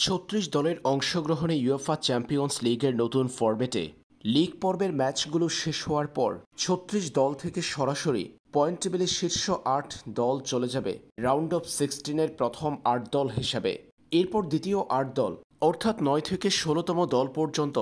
৩৬ দলের অংশগ্রহণে UEFA champions লিগের নতুন ফরম্যাটে লিগ পর্বের ম্যাচগুলো শেষ হওয়ার পর ৩৬ দল থেকে সরাসরি পয়েন্ট টেবিলের শীর্ষ ৮ দল চলে যাবে রাউন্ড অফ 16-এর প্রথম ৮ দল হিসাবে। এরপর দ্বিতীয় ৮ দল অর্থাৎ ৯ থেকে ১৬তম দল পর্যন্ত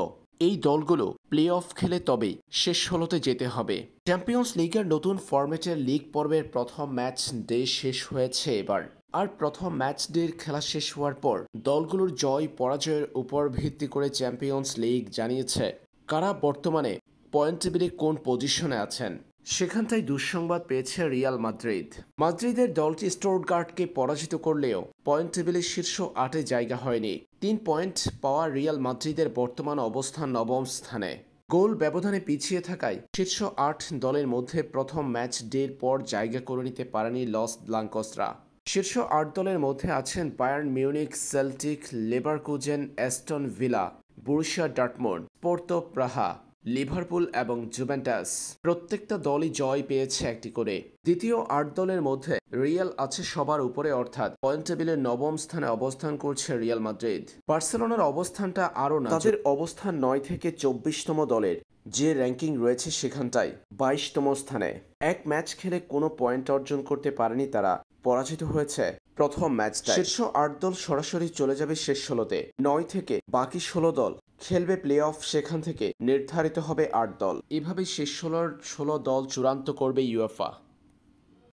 এই দলগুলো প্লে অফ খেলে তবেই শেষ ১৬তে যেতে হবে। চ্যাম্পিয়ন্স লিগের নতুন ফরম্যাটের লিগ পর্বের প্রথম ম্যাচ ডে শেষ হয়েছে এবার। আর প্রথম ম্যাচ ডের খেলা শেষ হওয়ার পর দলগুলোর জয় পরাজয়ের উপর ভিত্তি করে চ্যাম্পিয়ন্স লিগ জানিয়েছে কারা বর্তমানে পয়েন্ট টেবিলে কোন পজিশনে আছেন। সেখানটাই দুঃসংবাদ পেয়েছে রিয়াল মাদ্রিদ। মাদ্রিদের দলটি স্টুটগার্টকে পরাজিত করলেও পয়েন্ট টেবিলের শীর্ষ ৮-এ জায়গা হয়নি। ৩ পয়েন্ট পাওয়া রিয়াল মাদ্রিদের বর্তমান অবস্থান নবম স্থানে। গোল ব্যবধানে পিছিয়ে থাকায় শীর্ষ ৮ দলের মধ্যে প্রথম ম্যাচ ডের পর জায়গা করে নিতে পারেনি লস ব্লাঙ্কসরা। শীর্ষ ৮ দলের মধ্যে আছেন Bayern Munich, Celtic, Leverkusen, Aston Villa, Borussia Dortmund, Porto Praha, Liverpool এবং জুভেন্টাস। প্রত্যেকটা দলই জয় পেয়েছে একটি করে। দ্বিতীয় ৮ দলের মধ্যে রিয়াল আছে সবার উপরে, অর্থাৎ পয়েন্ট টেবিলের নবম স্থানে অবস্থান করছে রিয়াল মাদ্রিদ। বার্সেলোনার অবস্থানটা আরও না, তাদের অবস্থান ৯ থেকে ২৪তম দলের যে র্যাঙ্কিং রয়েছে সেখানটায় ২২তম স্থানে। এক ম্যাচ খেলে কোনো পয়েন্ট অর্জন করতে পারেনি তারা, পরাজিত হয়েছে প্রথম ম্যাচটা। শীর্ষ ৮ দল সরাসরি চলে যাবে শেষ ১৬তে। ৯ থেকে বাকি ১৬ দল খেলবে প্লে অফ, সেখান থেকে নির্ধারিত হবে ৮ দল। এভাবেই শেষ ১৬ দল চূড়ান্ত করবে ইউএফা।